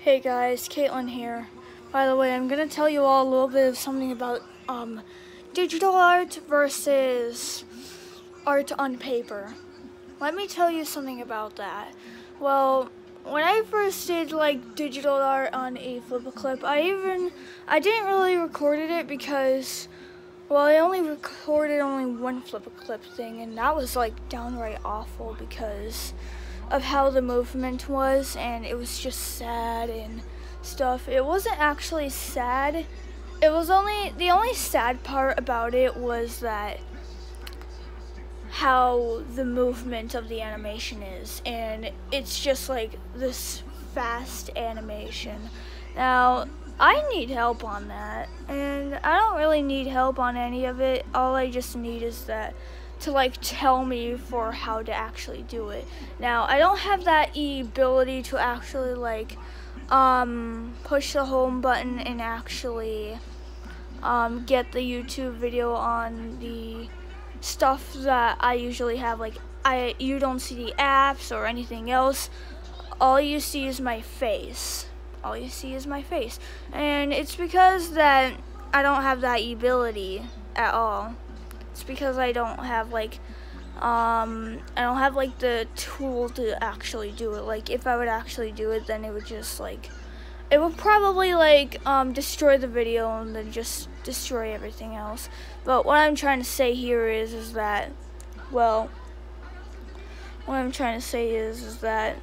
Hey guys, Caitlin here. By the way, I'm gonna tell you all a little bit of something about digital art versus art on paper. Let me tell you something about that. Well, when I first did like digital art on a Flipperclip, I didn't really record it because, well, I only recorded one Flipperclip thing, and that was like downright awful because of how the movement was, and it was just sad and stuff. It wasn't actually sad. It was the only sad part about it was that how the movement of the animation is, and it's just like this fast animation. Now, I need help on that, and I don't really need help on any of it. All I just need is that to like tell me for how to actually do it. Now, I don't have that ability to actually like push the home button and actually get the YouTube video on the stuff that I usually have. Like you don't see the apps or anything else. All you see is my face. All you see is my face. And it's because that I don't have that ability at all. It's because I don't have like the tool to actually do it. Like if I would actually do it, then it would just like it would probably like destroy the video and then just destroy everything else. But what I'm trying to say here is that, well, what I'm trying to say is that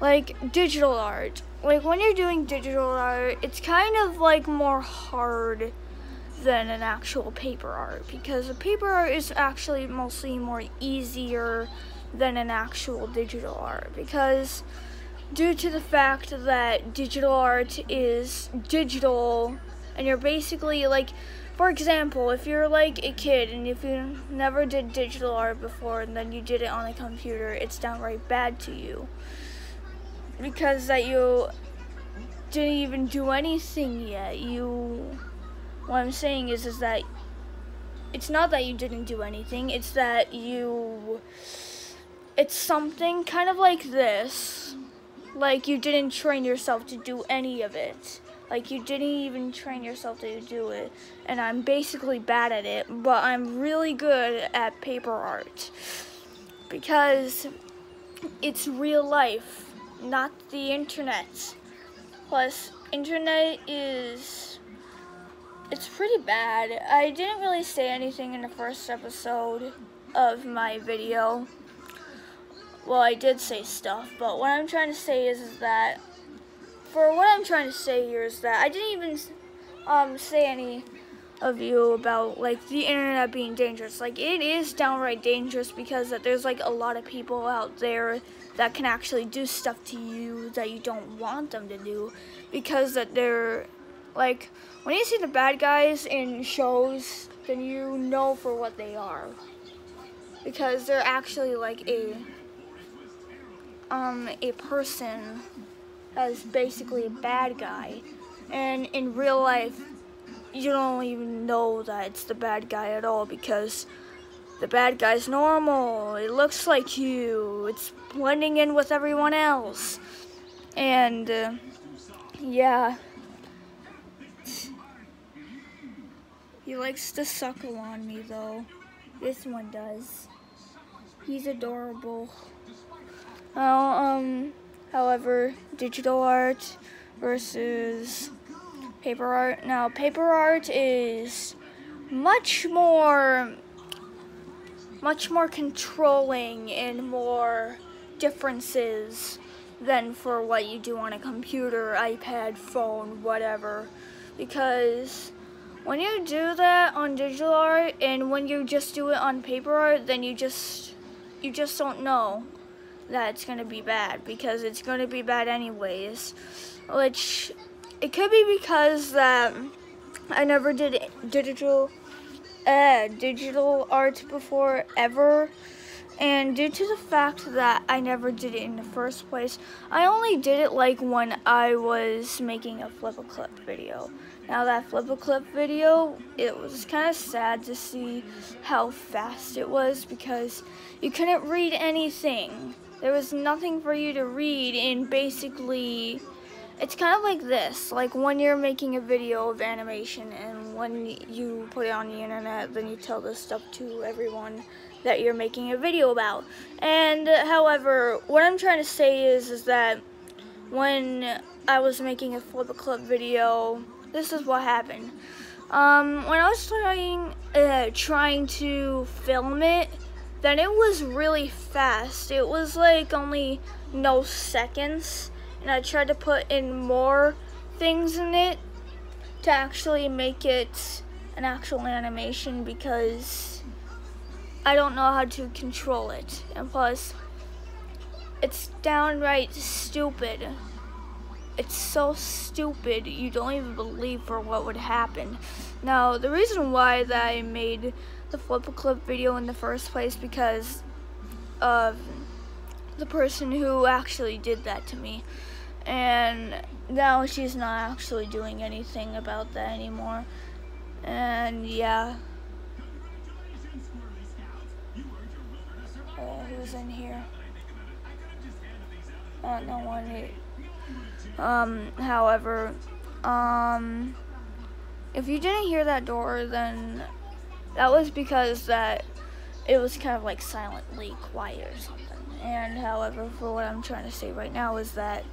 like digital art, like when you're doing digital art, it's kind of like more hard than an actual paper art, because a paper art is actually mostly more easier than an actual digital art, because due to the fact that digital art is digital and you're basically like, for example, if you're like a kid and if you never did digital art before and then you did it on a computer, it's downright bad to you because that you didn't even do anything yet. What I'm saying is that it's not that you didn't do anything, it's that it's something kind of like this. Like you didn't train yourself to do any of it. Like you didn't even train yourself to do it. And I'm basically bad at it, but I'm really good at paper art. Because it's real life, not the internet. Plus, internet it's pretty bad. I didn't really say anything in the first episode of my video. Well, I did say stuff, but what I'm trying to say is that, I didn't even say any of you about like the internet being dangerous. Like it is downright dangerous because that there's like a lot of people out there that can actually do stuff to you that you don't want them to do, because that they're like, when you see the bad guys in shows, then you know for what they are, because they're actually like a person that's basically a bad guy, and in real life you don't even know that it's the bad guy at all, because the bad guy's normal, it looks like you, it's blending in with everyone else, and yeah. He likes to suckle on me though. This one does. He's adorable. Well, however, digital art versus paper art. Now, paper art is much more controlling and more differences than for what you do on a computer, iPad, phone, whatever. Because when you do that on digital art and when you just do it on paper art, then you just don't know that it's going to be bad, because it's going to be bad anyways. Which, it could be because that I never did digital art before, ever. And due to the fact that I never did it in the first place, I only did it like when I was making a Flipperclip video. Now that Flipperclip video, it was kind of sad to see how fast it was, because you couldn't read anything. There was nothing for you to read, and basically it's kind of like this, like when you're making a video of animation and when you put it on the internet, then you tell this stuff to everyone that you're making a video about. And however, what I'm trying to say is that when I was making a Flip a Clip video, this is what happened. When I was trying to film it, then it was really fast. It was like only no seconds, and I tried to put in more things in it to actually make it an actual animation because I don't know how to control it, and plus it's downright stupid. It's so stupid, you don't even believe for what would happen. Now, the reason why that I made the Flip a Clip video in the first place because of the person who actually did that to me. And now she's not actually doing anything about that anymore. And yeah. Who's in here? No one. However, if you didn't hear that door, then that was because that it was kind of like silently quiet or something. And however, for what I'm trying to say right now is that,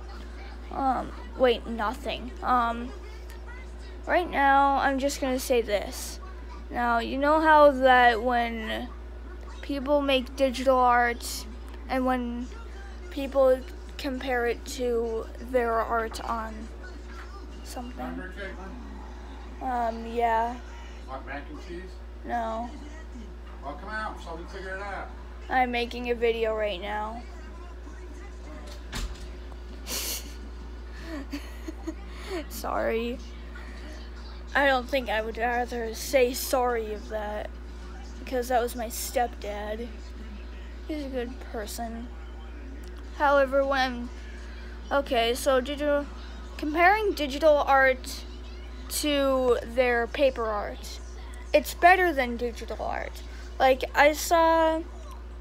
wait, nothing. Right now, I'm just gonna say this. Now, you know how that when people make digital art and when people compare it to their art on something. Yeah. Want mac and cheese? No. Well, come out so we can figure it out. I'm making a video right now. Sorry. I don't think I would rather say sorry of that because that was my stepdad. He's a good person. However, okay, so comparing digital art to their paper art, it's better than digital art. Like, I saw,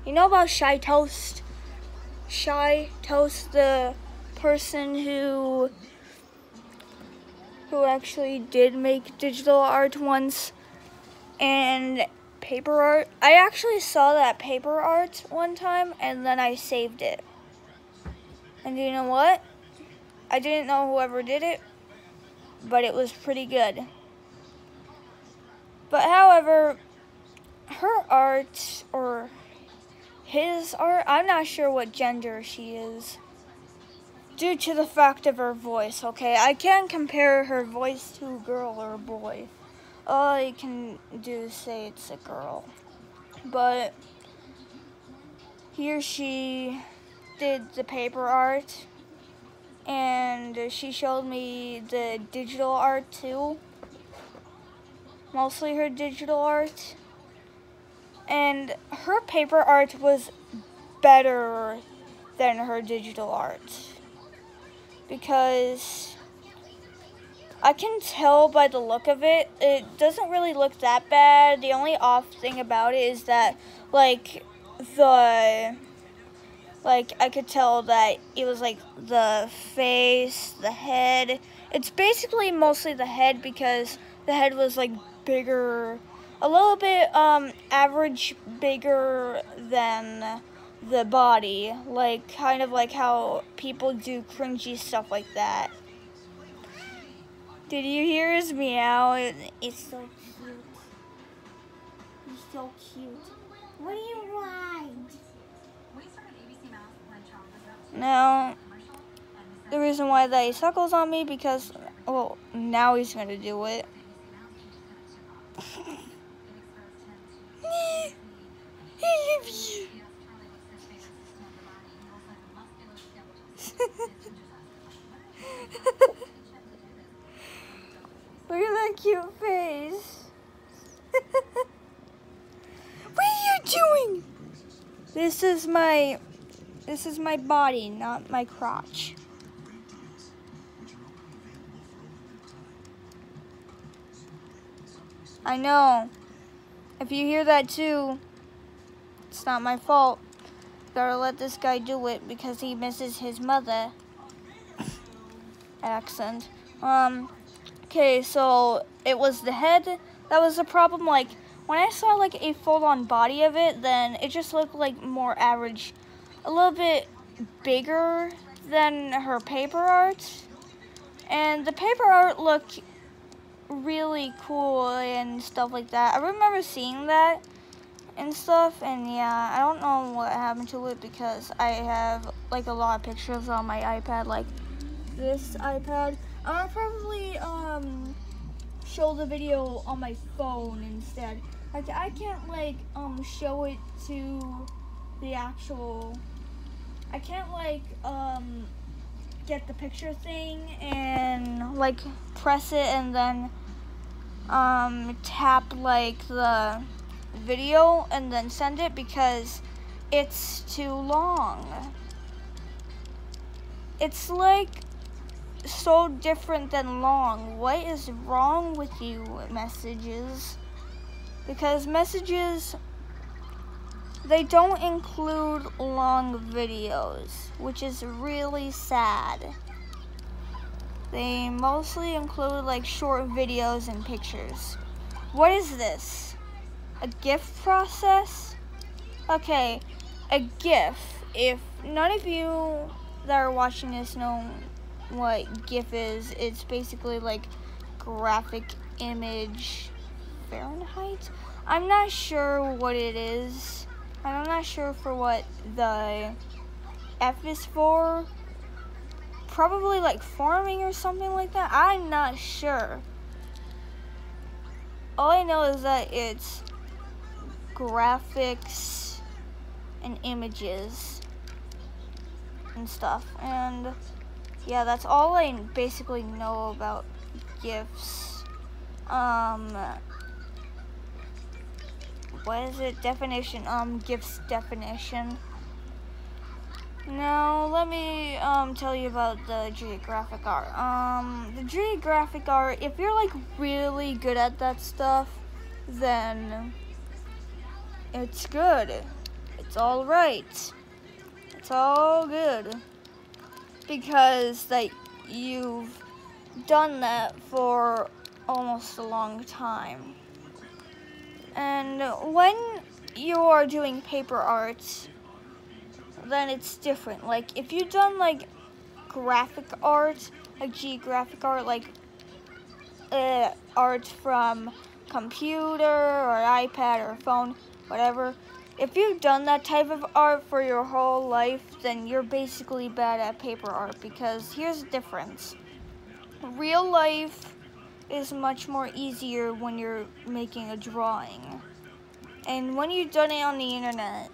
you know about Shy Toast? Shy Toast, the person who actually did make digital art once, and paper art. I actually saw that paper art one time, and then I saved it. And you know what? I didn't know whoever did it, but it was pretty good. But however, her art, or his art, I'm not sure what gender she is, due to the fact of her voice, okay? I can't compare her voice to a girl or a boy. All I can do is say it's a girl. But here she did the paper art, and she showed me the digital art too, mostly her digital art, and her paper art was better than her digital art because I can tell by the look of it, it doesn't really look that bad. The only off thing about it is that I could tell that it was like the face, the head. It's basically mostly the head because the head was like bigger, a little bit average bigger than the body. Like kind of like how people do cringy stuff like that. Did you hear his meow? It's so cute. He's so cute. What do you want? Now, the reason why that he suckles on me because, well, now he's gonna do it. I love you. Look at that cute face. What are you doing? This is my body, not my crotch. I know. If you hear that too, it's not my fault. Gotta let this guy do it because he misses his mother. accent. Okay, so it was the head that was the problem. Like, when I saw like a full-on body of it, then it just looked like more average, a little bit bigger than her paper art. And the paper art looked really cool and stuff like that. I remember seeing that and stuff, and yeah, I don't know what happened to it because I have like a lot of pictures on my iPad, like this iPad. I'm gonna probably show the video on my phone instead. Like, I can't like show it to the actual, I can't like get the picture thing and like press it and then tap like the video and then send it because it's too long. It's like so different than long. What is wrong with you, Messages? Because Messages, they don't include long videos, which is really sad. They mostly include like short videos and pictures. What is this? A GIF process? Okay, a GIF. If none of you that are watching this know what GIF is, it's basically like graphic image Fahrenheit. I'm not sure what it is. I'm not sure for what the F is for. Probably like farming or something like that. I'm not sure. All I know is that it's graphics and images and stuff. And yeah, that's all I basically know about GIFs. What is it? Definition. GIFs definition. Now, let me tell you about the geographic art. The geographic art, if you're like really good at that stuff, then it's good. It's all right. It's all good. Because like you've done that for almost a long time. And when you are doing paper art, then it's different. Like if you've done like graphic art, like geographic art, like art from computer or iPad or phone, whatever. If you've done that type of art for your whole life, then you're basically bad at paper art, because here's the difference. Real life is much more easier when you're making a drawing. And when you've done it on the internet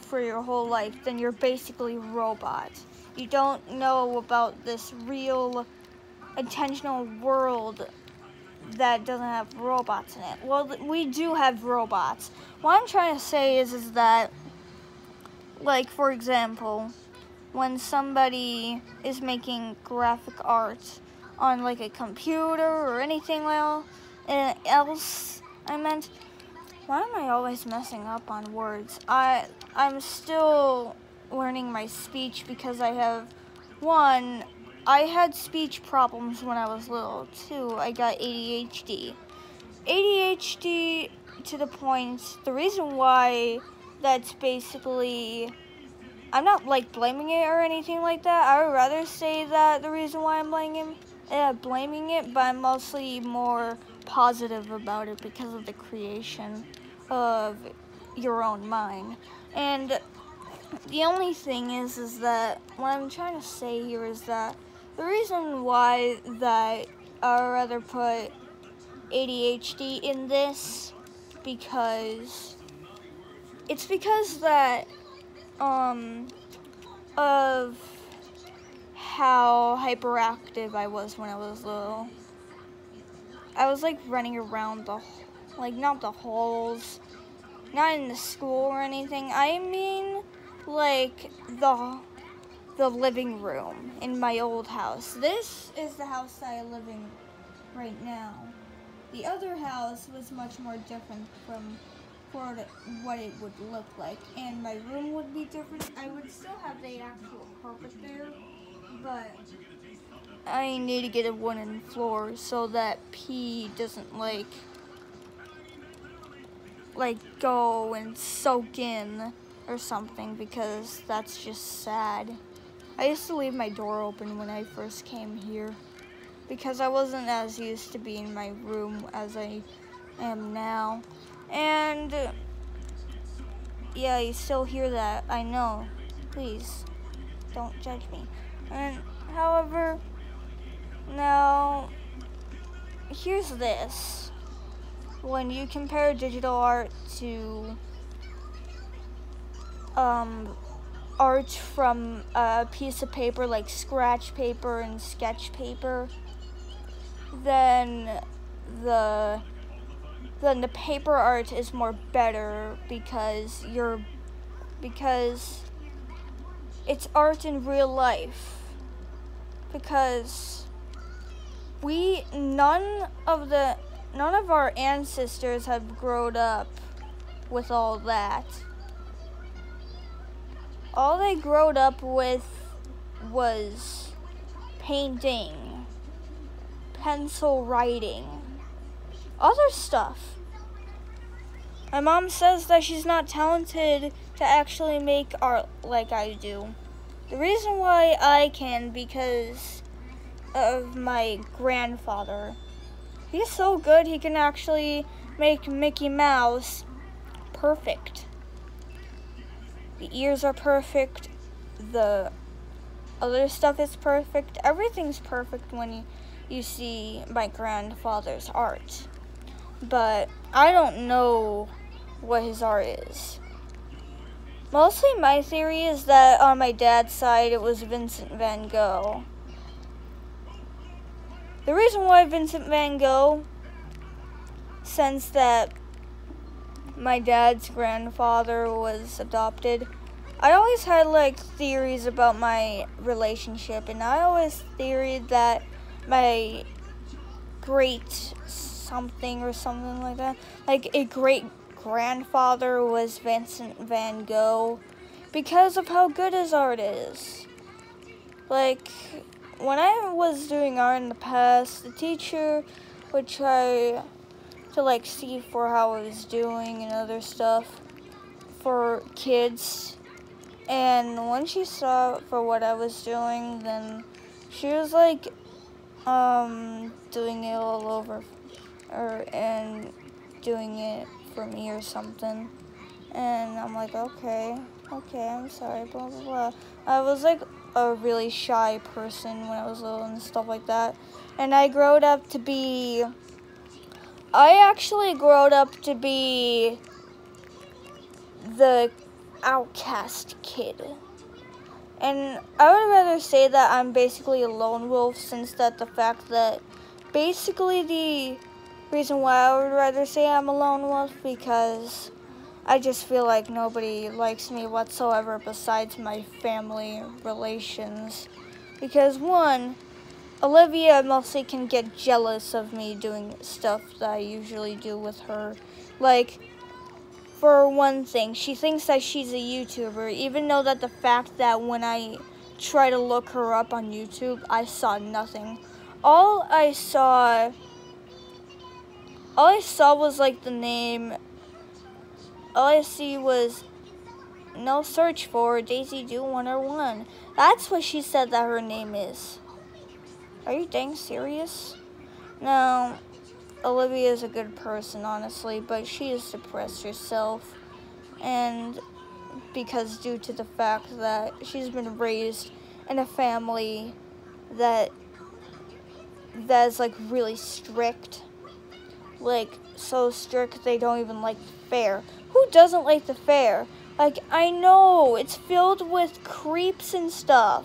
for your whole life, then you're basically a robot. You don't know about this real intentional world that doesn't have robots in it. Well, we do have robots. What I'm trying to say is that, like, for example, when somebody is making graphic art on like a computer or anything else, I meant, why am I always messing up on words? I'm still learning my speech because I had speech problems when I was little too. I got ADHD. ADHD to the point, the reason why that's basically, I'm not like blaming it or anything like that. I would rather say that the reason why I'm blaming it, but I'm mostly more positive about it because of the creation of your own mind. And the only thing is that what I'm trying to say here is that the reason why that I would rather put ADHD in this, because that of how hyperactive I was when I was little. I was like running around not the halls, not in the school or anything. I mean like the living room in my old house. This is the house that I live in right now. The other house was much more different from what it would look like, and my room would be different. I would still have the actual carpet there, but I need to get a wooden floor so that pee doesn't like go and soak in or something, because that's just sad. I used to leave my door open when I first came here because I wasn't as used to being in my room as I am now. And yeah, you still hear that, I know. Please, don't judge me. And however, now, here's this. When you compare digital art to art from a piece of paper like scratch paper and sketch paper, then the paper art is more better because it's art in real life. Because none of our ancestors have grown up with all that. All they growed up with was painting, pencil writing, other stuff. My mom says that she's not talented to actually make art like I do. The reason why I can, because of my grandfather. He's so good, he can actually make Mickey Mouse perfect. The ears are perfect, the other stuff is perfect, everything's perfect when you see my grandfather's art. But I don't know what his art is. Mostly my theory is that on my dad's side it was Vincent van Gogh. The reason why Vincent van Gogh, since that my dad's grandfather was adopted, I always had like theories about my relationship, and I always theorized that my great something or something like that, like a great grandfather was Vincent van Gogh because of how good his art is. Like, when I was doing art in the past, the teacher would try to like see for how I was doing and other stuff for kids. And when she saw for what I was doing, then she was like doing it all over and doing it for me or something. And I'm like, okay, I'm sorry, blah, blah, blah. I was like a really shy person when I was little and stuff like that. And I actually grew up to be the outcast kid. And I would rather say that I'm basically a lone wolf, since that the fact that basically the reason why I would rather say I'm a lone wolf, because I just feel like nobody likes me whatsoever besides my family relations. Because one, Olivia mostly can get jealous of me doing stuff that I usually do with her. Like, for one thing, she thinks that she's a YouTuber, even though that the fact that when I try to look her up on YouTube, I saw nothing. All I saw was like the name. All I see was no search for Daisy Do 101. That's what she said that her name is. Are you dang serious? No, Olivia is a good person, honestly, but she is depressed herself. And because due to the fact that she's been raised in a family that is like really strict. Like, so strict they don't even like the fair. Who doesn't like the fair? Like, I know, it's filled with creeps and stuff.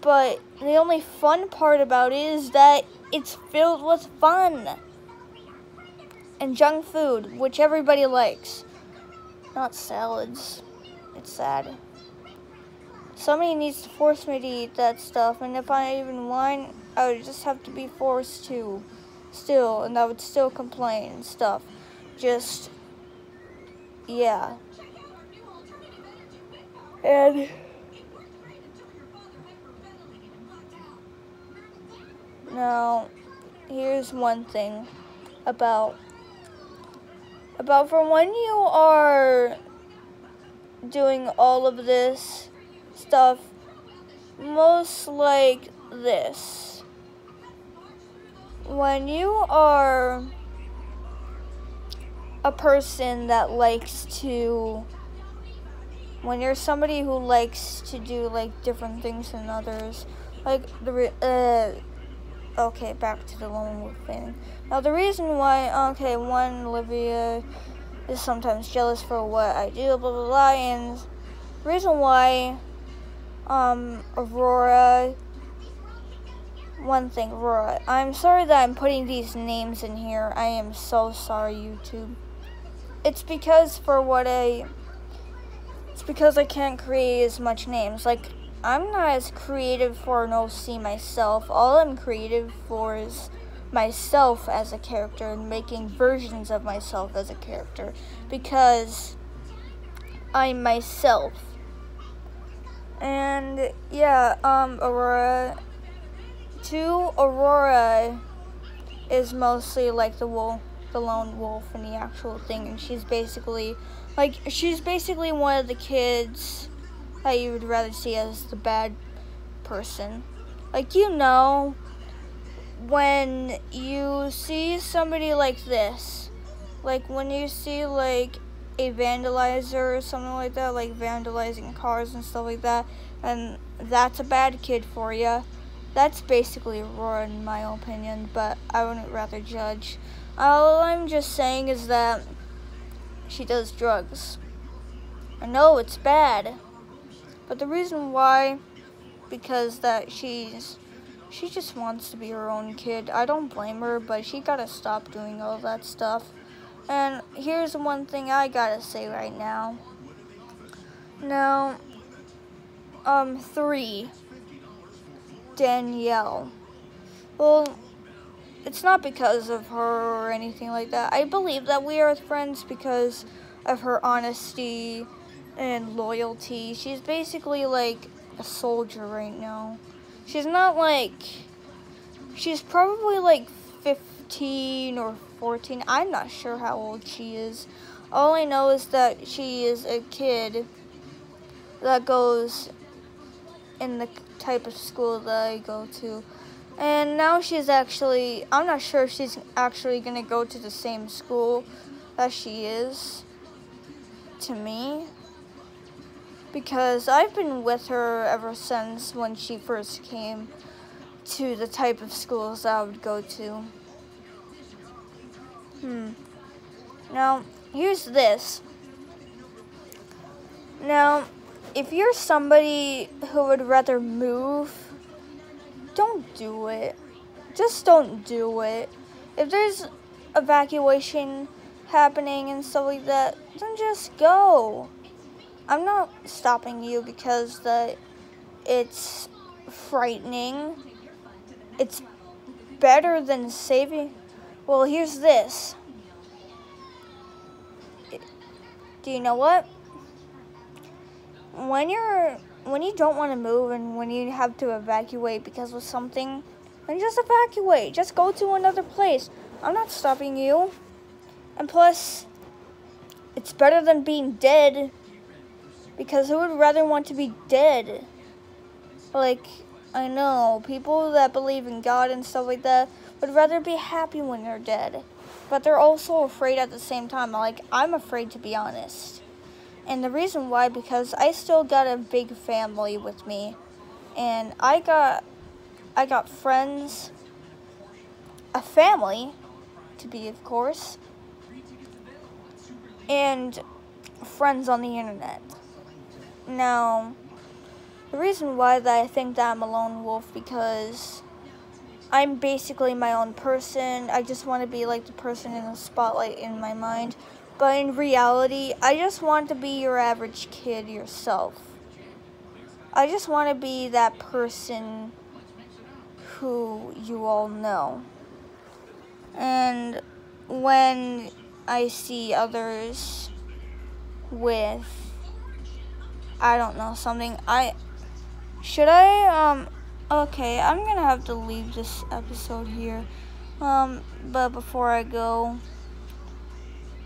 But the only fun part about it is that it's filled with fun. And junk food, which everybody likes. Not salads. It's sad. Somebody needs to force me to eat that stuff, and if I even whine, I would just have to be forced to. Still, and I would still complain and stuff. Just, yeah. And Now, here's one thing about for when you are doing all of this stuff, most like this. When you are a person that likes to, when you're somebody who likes to do like different things than others, like okay, back to the lone wolf thing. Now the reason why, one, Olivia is sometimes jealous for what I do, blah blah blah, and the reason why, Aurora, I'm sorry that I'm putting these names in here. I am so sorry, YouTube. It's because I can't create as much names. Like, I'm not as creative for an OC myself. All I'm creative for is myself as a character and making versions of myself as a character, because I'm myself. And yeah, Aurora is mostly like the lone wolf in the actual thing, and she's basically one of the kids that you would rather see as the bad person. Like, you know, when you see somebody like this, like when you see like a vandalizer or something like that, like vandalizing cars and stuff like that, and that's a bad kid for you. That's basically Aurora in my opinion, but I wouldn't rather judge. All I'm just saying is that she does drugs. I know it's bad, but the reason why, because that she just wants to be her own kid. I don't blame her, but she gotta stop doing all that stuff. And here's one thing I gotta say right now. Now, 3, Danielle. Well, it's not because of her or anything like that. I believe that we are friends because of her honesty and loyalty. She's basically like a soldier right now. She's probably like 15 or 14. I'm not sure how old she is. All I know is that she is a kid that goes in the type of school that I go to. And now I'm not sure if she's actually going to go to the same school that she is to me, because I've been with her ever since when she first came to the type of schools that I would go to. Now, here's this. Now, if you're somebody who would rather move, don't do it. Just don't do it. If there's evacuation happening and stuff like that, then just go. I'm not stopping you because it's frightening. It's better than saving. Well, here's this. Do you know what? When you don't want to move and when you have to evacuate because of something, then just evacuate. Just go to another place. I'm not stopping you. And plus, it's better than being dead, because who would rather want to be dead? Like, I know, people that believe in God and stuff like that would rather be happy when they're dead. But they're also afraid at the same time. Like, I'm afraid, to be honest. And the reason why, because I still got a big family with me. And I got friends, a family, to be, of course, and friends on the internet. Now, the reason why that I think that I'm a lone wolf, because I'm basically my own person. I just want to be like the person in the spotlight in my mind. But in reality, I just want to be your average kid yourself. I just want to be that person who you all know. And when I see others with, I don't know, something, Okay, I'm gonna have to leave this episode here. But before I go,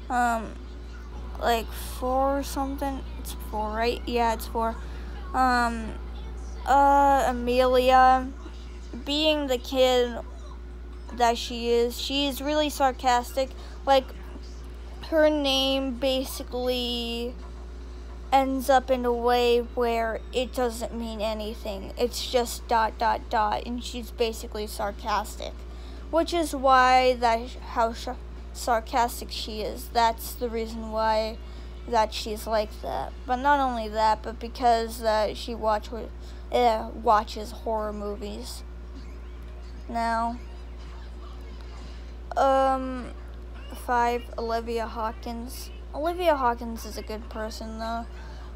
like 4 or something. It's 4, right? Yeah, it's 4. Amelia, being the kid that she's really sarcastic. Like, her name basically ends up in a way where it doesn't mean anything. It's just ... and she's basically sarcastic, which is why sarcastic she is. That's the reason why that she's like that. But not only that, but because she watches horror movies. Now, 5, Olivia Hawkins. Olivia Hawkins is a good person, though.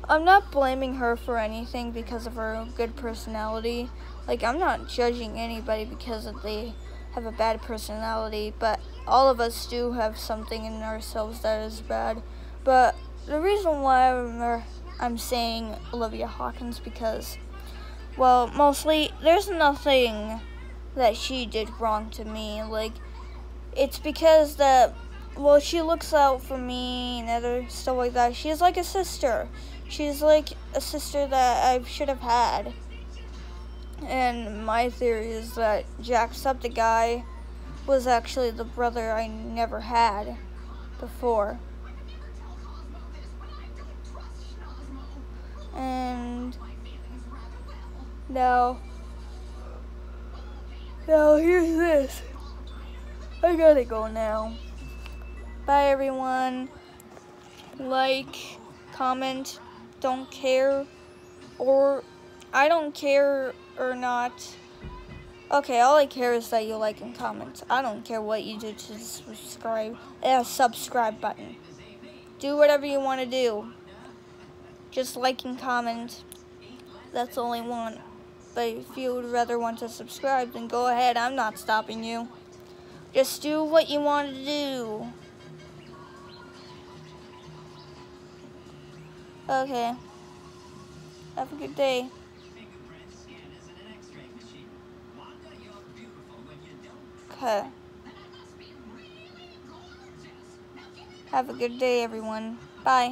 I'm not blaming her for anything because of her good personality. Like, I'm not judging anybody because they have a bad personality, but all of us do have something in ourselves that is bad. But the reason why I'm saying Olivia Hawkins because, well, mostly there's nothing that she did wrong to me. Like, it's because that, well, she looks out for me and other stuff like that. She's like a sister. She's like a sister that I should have had. And my theory is that Jacksepticeye was actually the brother I never had before. And now here's this. I gotta go now. Bye, everyone. Like, comment, don't care, or I don't care or not. Okay, all I care is that you like and comment. I don't care what you do to subscribe. A subscribe button. Do whatever you want to do. Just like and comment. That's all I want. But if you would rather want to subscribe, then go ahead. I'm not stopping you. Just do what you want to do. Okay. Have a good day. Okay. Have a good day, everyone. Bye.